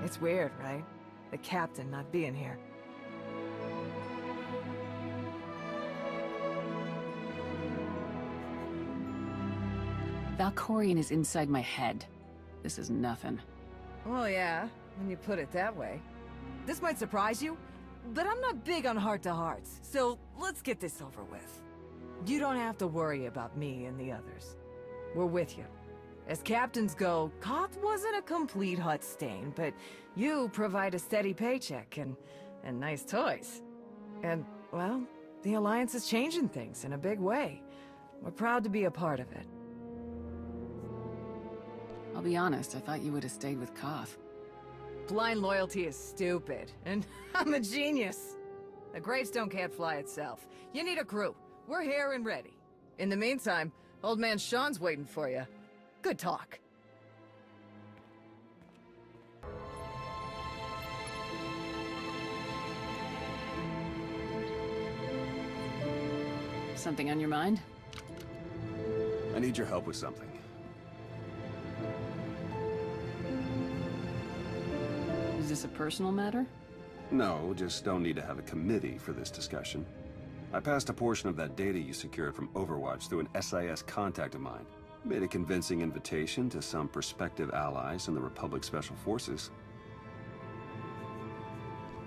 It's weird, right? The captain not being here. Valkorion is inside my head. This is nothing. Well, yeah, when you put it that way. This might surprise you, but I'm not big on heart-to-hearts, so let's get this over with. You don't have to worry about me and the others. We're with you. As captains go, Koth wasn't a complete Hutt stain, but you provide a steady paycheck and nice toys. And, well, the Alliance is changing things in a big way. We're proud to be a part of it. I'll be honest, I thought you would have stayed with Koth. Blind loyalty is stupid, and I'm a genius. The gravestone can't fly itself. You need a crew. We're here and ready. In the meantime, old man Sean's waiting for you. Good talk. Something on your mind? I need your help with something. Is this a personal matter? No, just don't need to have a committee for this discussion. I passed a portion of that data you secured from Overwatch through an SIS contact of mine. Made a convincing invitation to some prospective allies in the Republic Special Forces.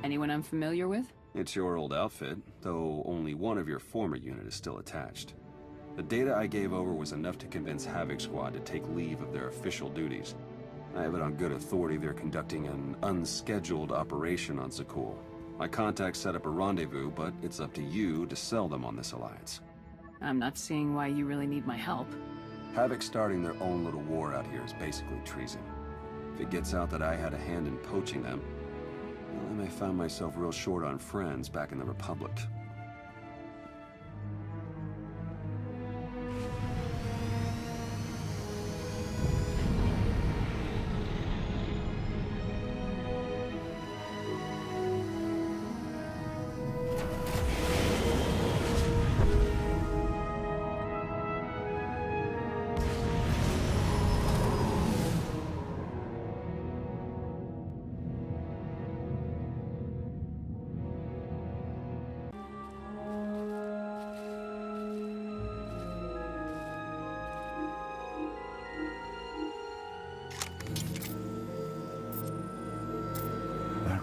Anyone I'm familiar with? It's your old outfit, though only one of your former unit is still attached. The data I gave over was enough to convince Havoc Squad to take leave of their official duties. I have it on good authority they're conducting an unscheduled operation on Zakul. My contacts set up a rendezvous, but it's up to you to sell them on this alliance. I'm not seeing why you really need my help. Havoc starting their own little war out here is basically treason. If it gets out that I had a hand in poaching them, well, I may find myself real short on friends back in the Republic.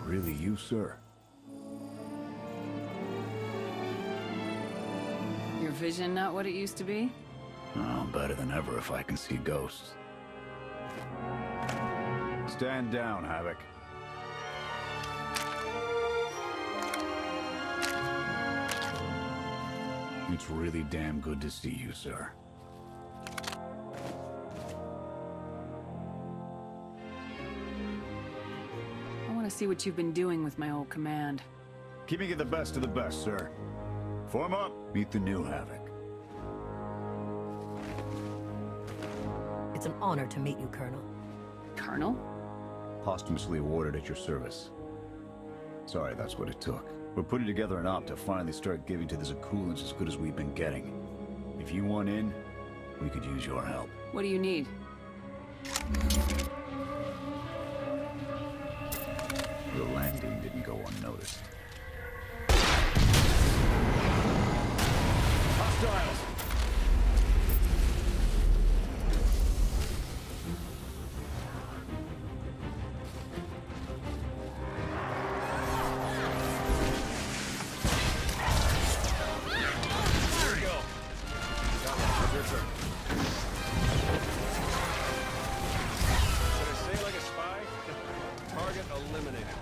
Really you, sir? Your vision not what it used to be? Oh, better than ever if I can see ghosts. Stand down, Havoc. It's really damn good to see you, sir. See what you've been doing with my old command. Keeping it the best of the best, sir. Form up, meet the new Havoc. It's an honor to meet you, Colonel. Colonel? Posthumously awarded at your service. Sorry, that's what it took. We're putting together an op to finally start giving to the Zakulans as good as we've been getting. If you want in, we could use your help. What do you need? The landing didn't go unnoticed. Hostiles! Here we go. Your turn. Should I say like a spy? Target eliminated.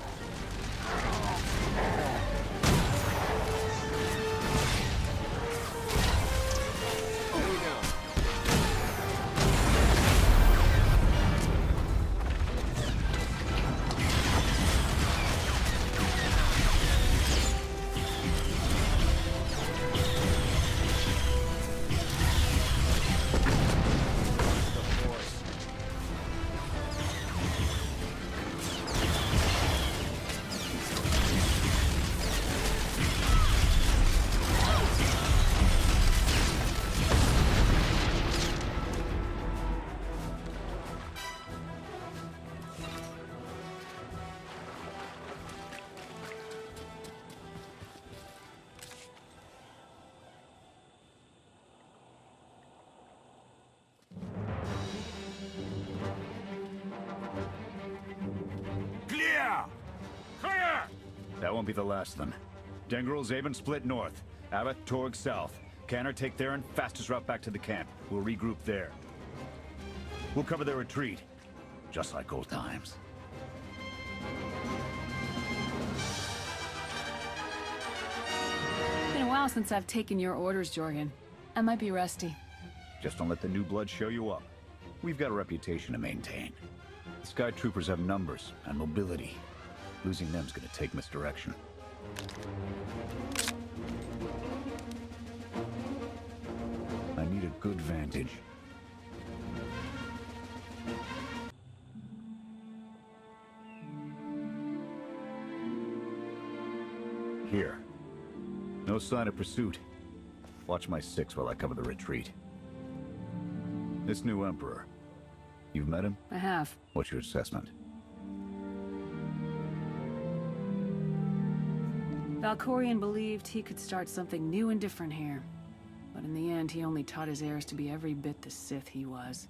won't be the last then. Dengril, Zaven split north. Abath, Torg south. Canner take Theron, fastest route back to the camp. We'll regroup there. We'll cover their retreat. Just like old times. Been a while since I've taken your orders, Jorgen. I might be rusty. Just don't let the new blood show you up. We've got a reputation to maintain. The Sky Troopers have numbers and mobility. Losing them's gonna take misdirection. I need a good vantage. Here. No sign of pursuit. Watch my 6 while I cover the retreat. This new Emperor. You've met him? I have. What's your assessment? Valkorion believed he could start something new and different here. But in the end, he only taught his heirs to be every bit the Sith he was.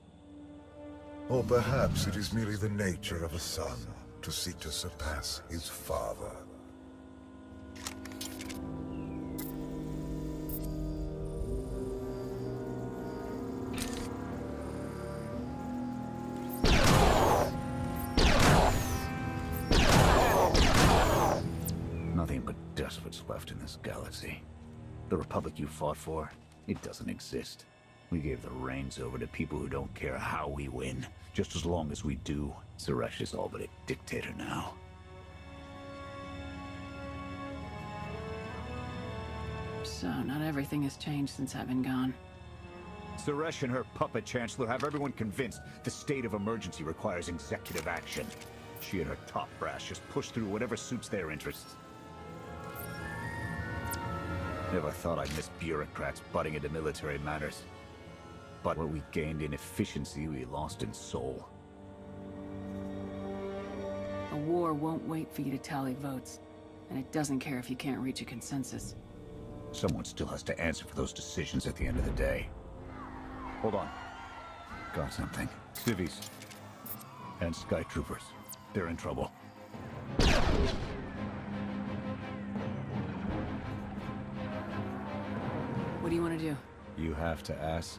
Or perhaps it is merely the nature of a son to seek to surpass his father. Nothing but despots left in this galaxy. The Republic you fought for, it doesn't exist. We gave the reins over to people who don't care how we win. Just as long as we do, Suresh is all but a dictator now. So, not everything has changed since I've been gone. Suresh and her puppet chancellor have everyone convinced the state of emergency requires executive action. She and her top brass just push through whatever suits their interests. Never thought I'd miss bureaucrats butting into military matters. But what we gained in efficiency, we lost in soul. A war won't wait for you to tally votes. And it doesn't care if you can't reach a consensus. Someone still has to answer for those decisions at the end of the day. Hold on. Got something. Civvies. And Sky Troopers. They're in trouble. What do you want to do? You have to ask.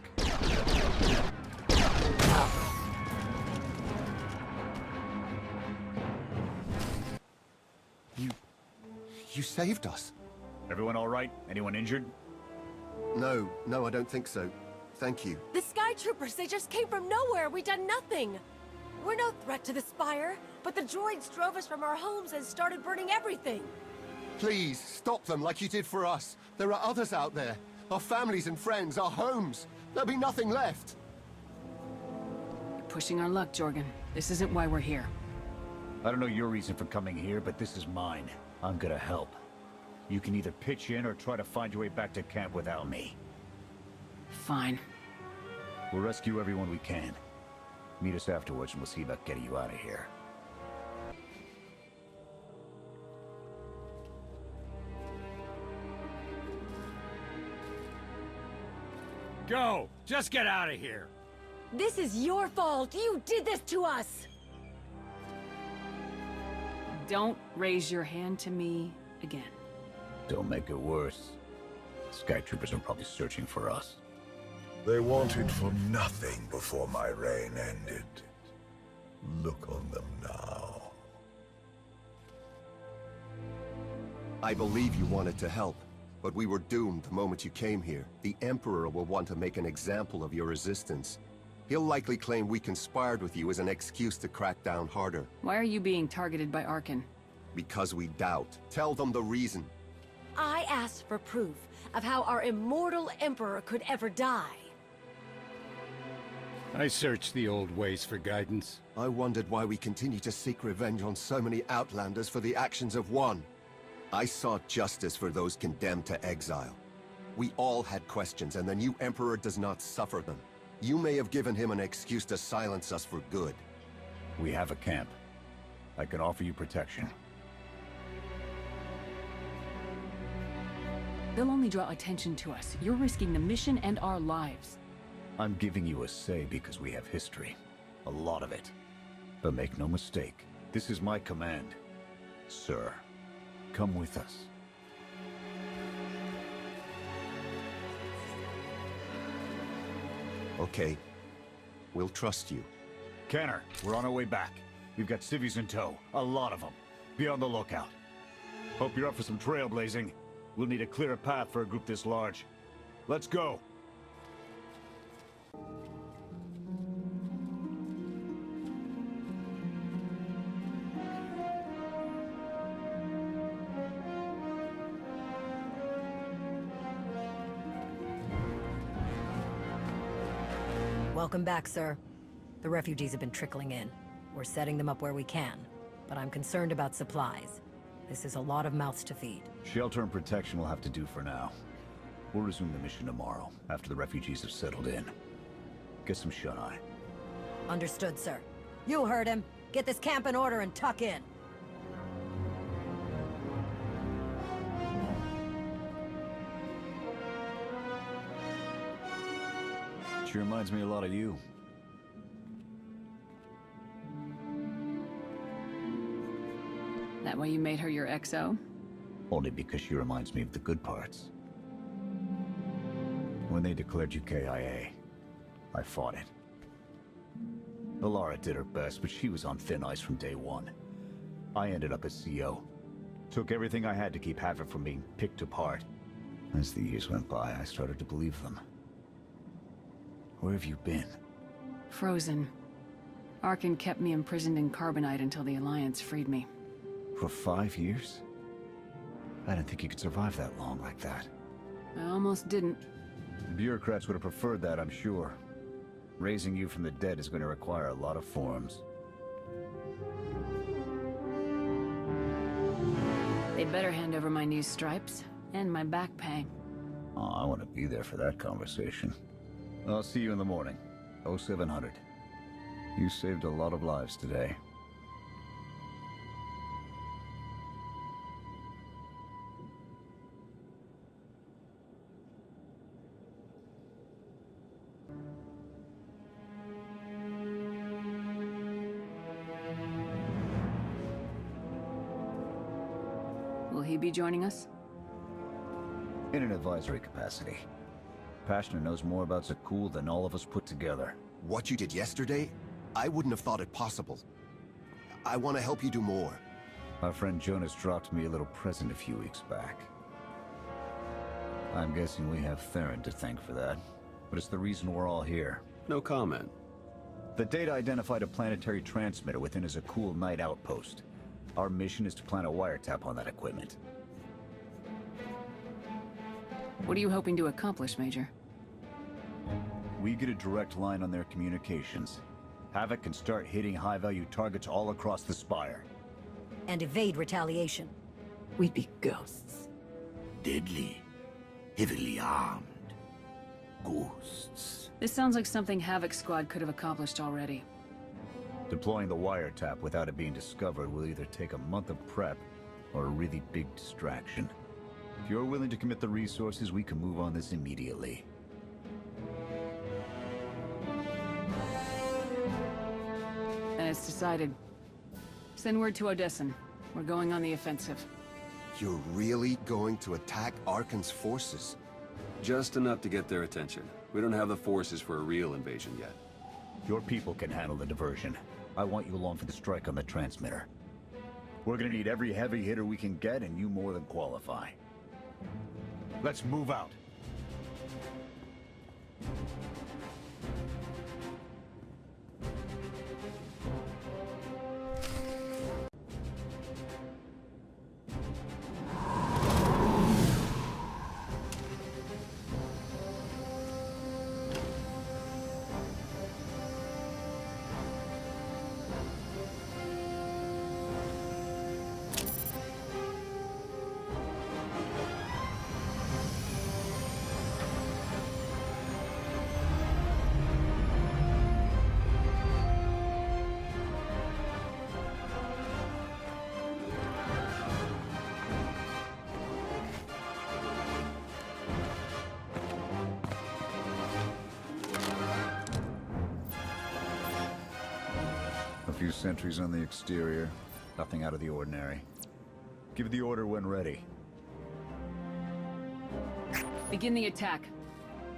You saved us. Everyone all right? Anyone injured? No, I don't think so. Thank you. The Sky Troopers, they just came from nowhere. We done nothing. We're no threat to the Spire, but the droids drove us from our homes and started burning everything. Please, stop them like you did for us. There are others out there. Our families and friends, our homes. There'll be nothing left. You're pushing our luck, Jorgen. This isn't why we're here. I don't know your reason for coming here, but this is mine. I'm gonna help. You can either pitch in or try to find your way back to camp without me. Fine. We'll rescue everyone we can. Meet us afterwards and we'll see about getting you out of here. Go! Just get out of here! This is your fault. You did this to us. Don't raise your hand to me again. Don't make it worse. Sky Troopers are probably searching for us. They wanted for nothing before my reign ended. Look on them now. I believe you wanted to help, but we were doomed the moment you came here. The Emperor will want to make an example of your resistance. He'll likely claim we conspired with you as an excuse to crack down harder. Why are you being targeted by Arkan? Because we doubt. Tell them the reason. I asked for proof of how our immortal Emperor could ever die. I searched the old ways for guidance. I wondered why we continue to seek revenge on so many Outlanders for the actions of one. I sought justice for those condemned to exile. We all had questions, and the new Emperor does not suffer them. You may have given him an excuse to silence us for good. We have a camp. I can offer you protection. They'll only draw attention to us. You're risking the mission and our lives. I'm giving you a say because we have history. A lot of it. But make no mistake, this is my command. Sir. come with us. Okay. We'll trust you. Kenner, we're on our way back. We've got civvies in tow. A lot of them. Be on the lookout. Hope you're up for some trailblazing. We'll need a clearer path for a group this large. Let's go! Welcome back, sir. The refugees have been trickling in. We're setting them up where we can, but I'm concerned about supplies. This is a lot of mouths to feed. Shelter and protection will have to do for now. We'll resume the mission tomorrow, after the refugees have settled in. Get some shut-eye. Understood, sir. You heard him. Get this camp in order and tuck in. Sure reminds me a lot of you. That why you made her your XO? Only because she reminds me of the good parts. When they declared you KIA, I fought it. Alara did her best, but she was on thin ice from day one. I ended up as CO. Took everything I had to keep Havoc from being picked apart. As the years went by, I started to believe them. Where have you been? Frozen. Arkin kept me imprisoned in Carbonite until the Alliance freed me. For 5 years? I didn't think you could survive that long like that. I almost didn't. The bureaucrats would have preferred that, I'm sure. Raising you from the dead is going to require a lot of forms. They'd better hand over my new stripes and my back pay. Oh, I want to be there for that conversation. I'll see you in the morning. 0700. You saved a lot of lives today. Will he be joining us? In an advisory capacity. Pashner knows more about Zakul than all of us put together. What you did yesterday, I wouldn't have thought it possible. I want to help you do more. Our friend Jonas dropped me a little present a few weeks back. I'm guessing we have Theron to thank for that, but it's the reason we're all here. No comment. The data identified a planetary transmitter within a Zakul night outpost. Our mission is to plant a wiretap on that equipment. What are you hoping to accomplish, Major? We get a direct line on their communications. Havoc can start hitting high-value targets all across the Spire. And evade retaliation. We'd be ghosts. Deadly. Heavily armed. Ghosts. This sounds like something Havoc Squad could have accomplished already. Deploying the wiretap without it being discovered will either take a month of prep or a really big distraction. If you're willing to commit the resources, we can move on this immediately. And it's decided. Send word to Odessen. We're going on the offensive. You're really going to attack Arkan's forces? Just enough to get their attention. We don't have the forces for a real invasion yet. Your people can handle the diversion. I want you along for the strike on the transmitter. We're gonna need every heavy hitter we can get, and you more than qualify. Let's move out. A few sentries on the exterior. Nothing out of the ordinary. Give the order when ready. Begin the attack.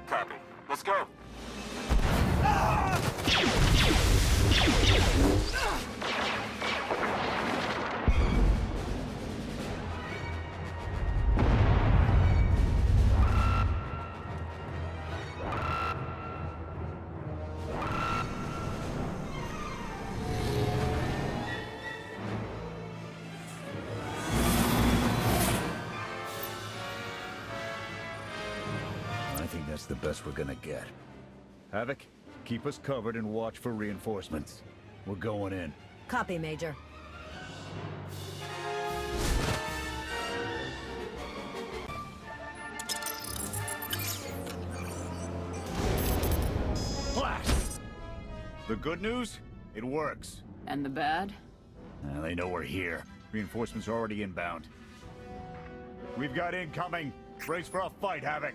Copy. Let's go. I think that's the best we're gonna get. Havoc, keep us covered and watch for reinforcements. We're going in. Copy, Major. Blast! The good news? It works. And the bad? They know we're here. Reinforcements are already inbound. We've got incoming. Brace for a fight, Havoc.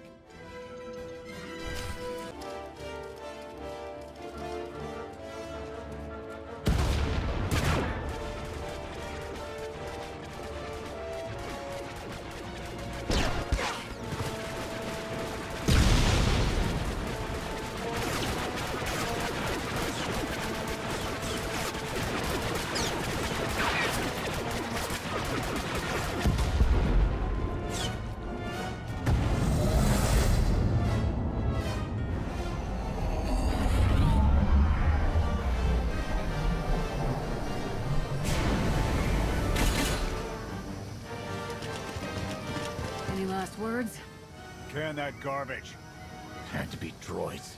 Any last words? Can that garbage. Had to be droids.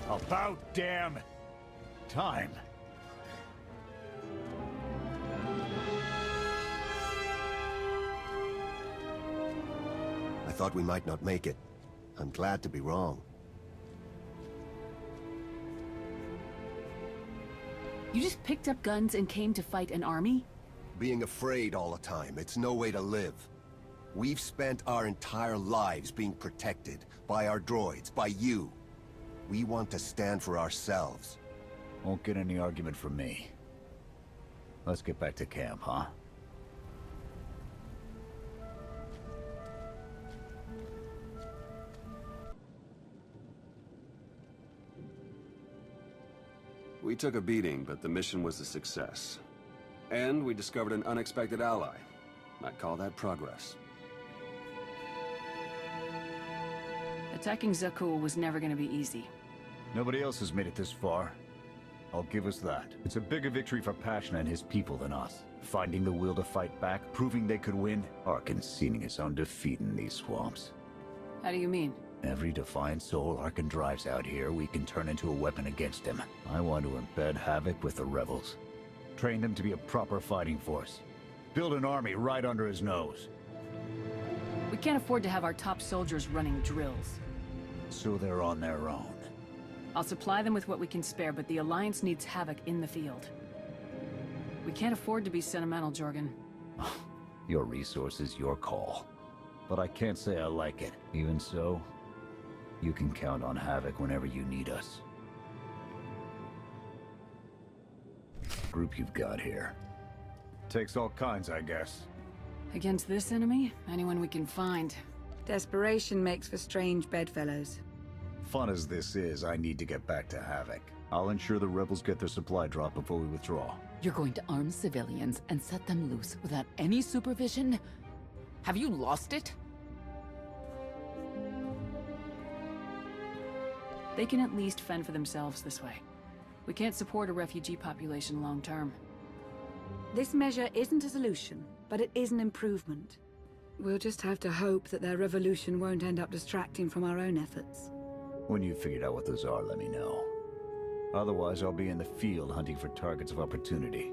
About damn time. I thought we might not make it. I'm glad to be wrong. You just picked up guns and came to fight an army? Being afraid all the time, it's no way to live. We've spent our entire lives being protected by our droids, by you. We want to stand for ourselves. Won't get any argument from me. Let's get back to camp, huh? We took a beating, but the mission was a success. And we discovered an unexpected ally. I'd call that progress. Attacking Zakuul was never gonna be easy. Nobody else has made it this far. I'll give us that. It's a bigger victory for Pashna and his people than us. Finding the will to fight back, proving they could win, or conceding his own defeat in these swamps. How do you mean? Every defiant soul Arkan drives out here, we can turn into a weapon against him. I want to embed Havoc with the rebels. Train them to be a proper fighting force. Build an army right under his nose. We can't afford to have our top soldiers running drills. So they're on their own. I'll supply them with what we can spare, but the Alliance needs Havoc in the field. We can't afford to be sentimental, Jorgen. Your resources, your call. But I can't say I like it. Even so, you can count on Havoc whenever you need us. Group you've got here. Takes all kinds, I guess. Against this enemy, anyone we can find. Desperation makes for strange bedfellows. Fun as this is, I need to get back to Havoc. I'll ensure the rebels get their supply drop before we withdraw. You're going to arm civilians and set them loose without any supervision? Have you lost it? They can at least fend for themselves this way. We can't support a refugee population long term. This measure isn't a solution, but it is an improvement. We'll just have to hope that their revolution won't end up distracting from our own efforts. When you've figured out what those are, let me know. Otherwise, I'll be in the field hunting for targets of opportunity.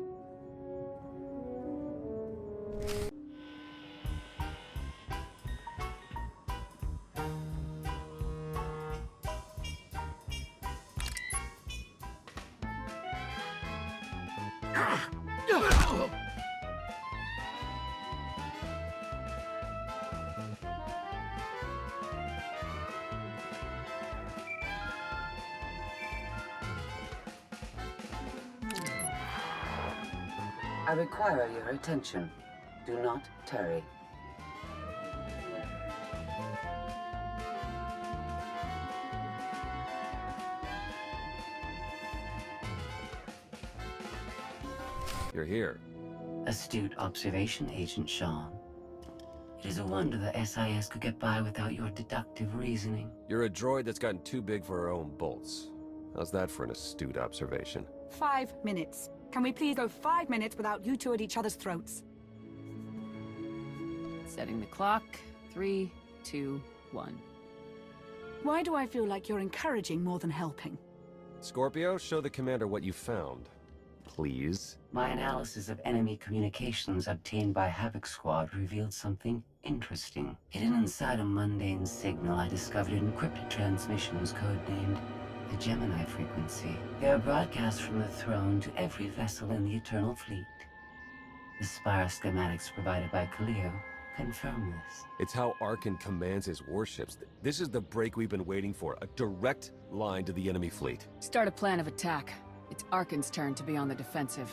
I require your attention. Do not tarry. You're here. Astute observation, Agent Shawn. It is a wonder the SIS could get by without your deductive reasoning. You're a droid that's gotten too big for her own bolts. How's that for an astute observation? 5 minutes. Can we please go 5 minutes without you two at each other's throats? Setting the clock. 3, 2, 1. Why do I feel like you're encouraging more than helping? Scorpio, show the commander what you found. Please? My analysis of enemy communications obtained by Havoc Squad revealed something interesting. Hidden inside a mundane signal, I discovered encrypted transmissions codenamed the Gemini frequency. They are broadcast from the throne to every vessel in the Eternal Fleet. The Spire schematics provided by Khalil confirm this. It's how Arkan commands his warships. This is the break we've been waiting for. A direct line to the enemy fleet. Start a plan of attack. It's Arkan's turn to be on the defensive.